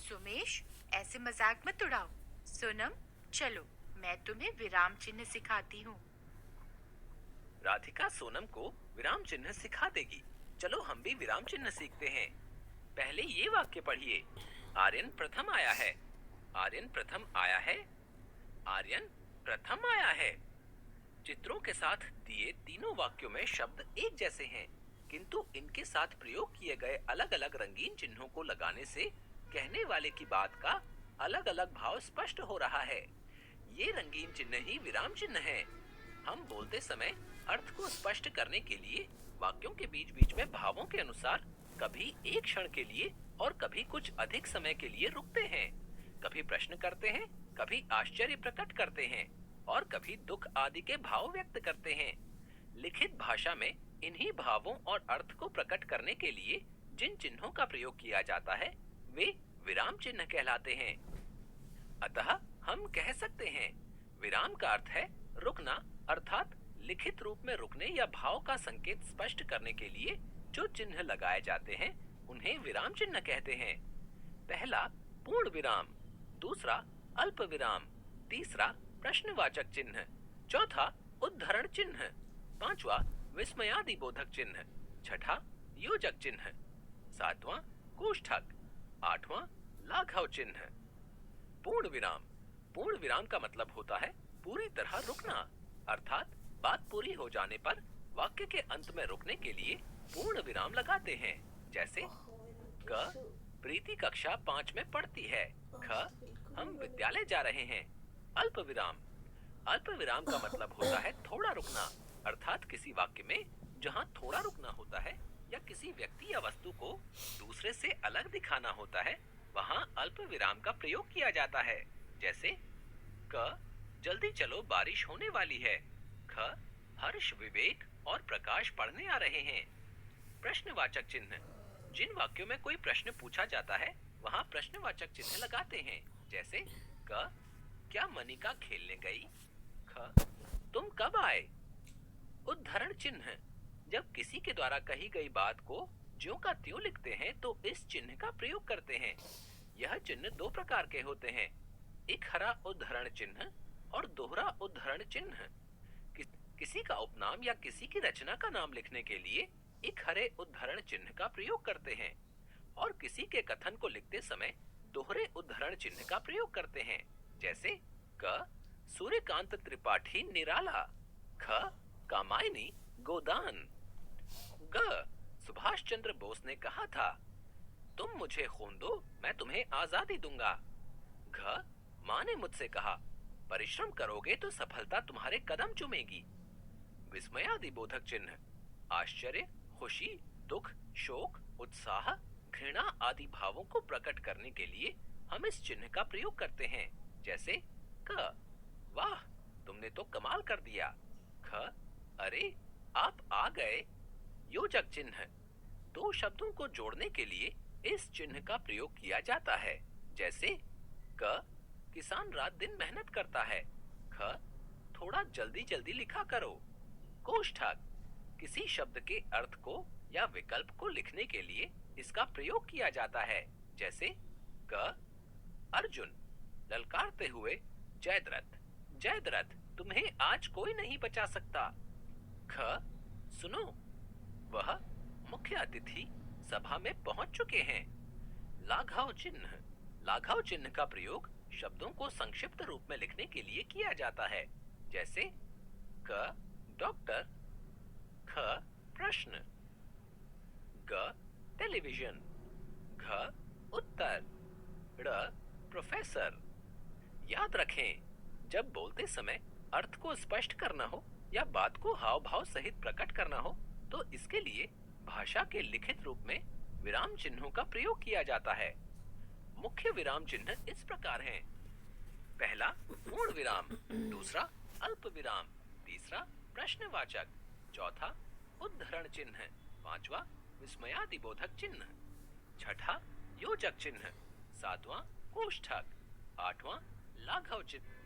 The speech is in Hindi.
सुमेश, ऐसे मजाक मत उड़ाओ। सोनम, चलो मैं तुम्हें विराम चिन्ह सिखाती हूँ। राधिका सोनम को विराम चिन्ह सिखा देगी। चलो हम भी विराम चिन्ह सीखते हैं। पहले ये वाक्य पढ़िए। आर्यन प्रथम आया है। आर्यन प्रथम आया है। आर्यन प्रथम आया है। चित्रों के साथ दिए तीनों वाक्यों में शब्द एक जैसे हैं, किंतु इनके साथ प्रयोग किए गए अलग अलग रंगीन चिन्हों को लगाने से कहने वाले की बात का अलग अलग भाव स्पष्ट हो रहा है। ये रंगीन चिन्ह ही विराम चिन्ह है। हम बोलते समय अर्थ को स्पष्ट करने के लिए वाक्यों के बीच बीच में भावों के अनुसार कभी एक क्षण के लिए और कभी कुछ अधिक समय के लिए रुकते हैं। कभी प्रश्न करते हैं, कभी आश्चर्य प्रकट करते हैं और कभी दुख आदि के भाव व्यक्त करते हैं। लिखित भाषा में इन्हीं भावों और अर्थ को प्रकट करने के लिए जिन चिन्हों का प्रयोग किया जाता है वे विराम चिन्ह कहलाते हैं। अतः हम कह सकते हैं, विराम का अर्थ है रुकना, अर्थात लिखित रूप में रुकने या भाव का संकेत स्पष्ट करने के लिए जो चिन्ह लगाए जाते हैं उन्हें विराम चिन्ह कहते हैं। पहला पूर्ण विराम, दूसरा अल्प विराम, तीसरा प्रश्नवाचक चिन्ह, चौथा उद्धरण चिन्ह, पांचवा विस्मयादिबोधक चिन्ह, छठा योजक चिन्ह, सातवां कोष्ठक, आठवां लाघव चिन्ह। पूर्ण विराम, पूर्ण विराम का मतलब होता है पूरी तरह रुकना, अर्थात बात पूरी हो जाने पर वाक्य के अंत में रुकने के लिए पूर्ण विराम लगाते हैं। जैसे क प्रीति कक्षा 5 में पढ़ती है। ख हम विद्यालय जा रहे हैं। अल्प विराम, अल्प विराम का मतलब होता है थोड़ा रुकना, अर्थात किसी वाक्य में जहाँ थोड़ा रुकना होता है या किसी व्यक्ति या वस्तु को दूसरे से अलग दिखाना होता है वहाँ अल्प विराम का प्रयोग किया जाता है। जैसे क जल्दी चलो बारिश होने वाली है। ख हर्ष, विवेक और प्रकाश पढ़ने आ रहे हैं। प्रश्नवाचक चिन्ह, जिन वाक्यों में कोई प्रश्न पूछा जाता है वहाँ प्रश्नवाचक चिन्ह लगाते हैं। जैसे क क्या मनिका खेलने गई। ख तुम कब आए। उद्धरण चिन्ह, जब किसी के द्वारा कही गई बात को ज्यों का त्यों लिखते हैं तो इस चिन्ह का प्रयोग करते हैं। यह चिन्ह दो प्रकार के होते हैं, इकहरा उद्धरण चिन्ह और दोहरा उद्धरण चिन्ह। किसी का उपनाम या किसी की रचना का नाम लिखने के लिए इकहरे उद्धरण चिन्ह का प्रयोग करते हैं और किसी के कथन को लिखते समय दोहरे उद्धरण चिन्ह का प्रयोग करते हैं। जैसे क सूर्यकांत त्रिपाठी निराला। ख कामायनी गोदान। ग सुभाष चंद्र बोस ने कहा था, तुम मुझे खून दो मैं तुम्हें आजादी दूंगा। घ माँ ने मुझसे कहा, परिश्रम करोगे तो सफलता तुम्हारे कदम चूमेगी। विस्मयादिबोधक चिन्ह, आश्चर्य, खुशी, दुख, शोक, उत्साह, घृणा आदि भावों को प्रकट करने के लिए हम इस चिन्ह का प्रयोग करते हैं। जैसे क वाह तुमने तो कमाल कर दिया। ख अरे आप आ गए। योजक चिन्ह, दो शब्दों को जोड़ने के लिए इस चिन्ह का प्रयोग किया जाता है। जैसे क किसान रात दिन मेहनत करता है। ख थोड़ा जल्दी जल्दी लिखा करो। कोष्ठक, किसी शब्द के अर्थ को या विकल्प को लिखने के लिए इसका प्रयोग किया जाता है। जैसे क अर्जुन ललकारते हुए, जयद्रथ जयद्रथ तुम्हें आज कोई नहीं बचा सकता। ख सुनो, वह मुख्य अतिथि सभा में पहुंच चुके हैं। लाघव चिन्ह, लाघव चिन्ह का प्रयोग शब्दों को संक्षिप्त रूप में लिखने के लिए किया जाता है। जैसे क डॉक्टर, ख प्रश्न, ग टेलीविजन, घ उत्तर, ड़ प्रोफेसर। याद रखें, जब बोलते समय अर्थ को स्पष्ट करना हो या बात को हाव भाव सहित प्रकट करना हो तो इसके लिए भाषा के लिखित रूप में विराम चिन्हों का प्रयोग किया जाता है। मुख्य विराम चिन्ह इस प्रकार हैं। पहला पूर्ण विराम, दूसरा अल्प विराम, तीसरा प्रश्नवाचक, चौथा उद्धरण चिन्ह, पांचवा विस्मयादिबोधक चिन्ह, छठा योजक चिन्ह, सातवां कोष्ठक, आठवां लाघव चिन्ह।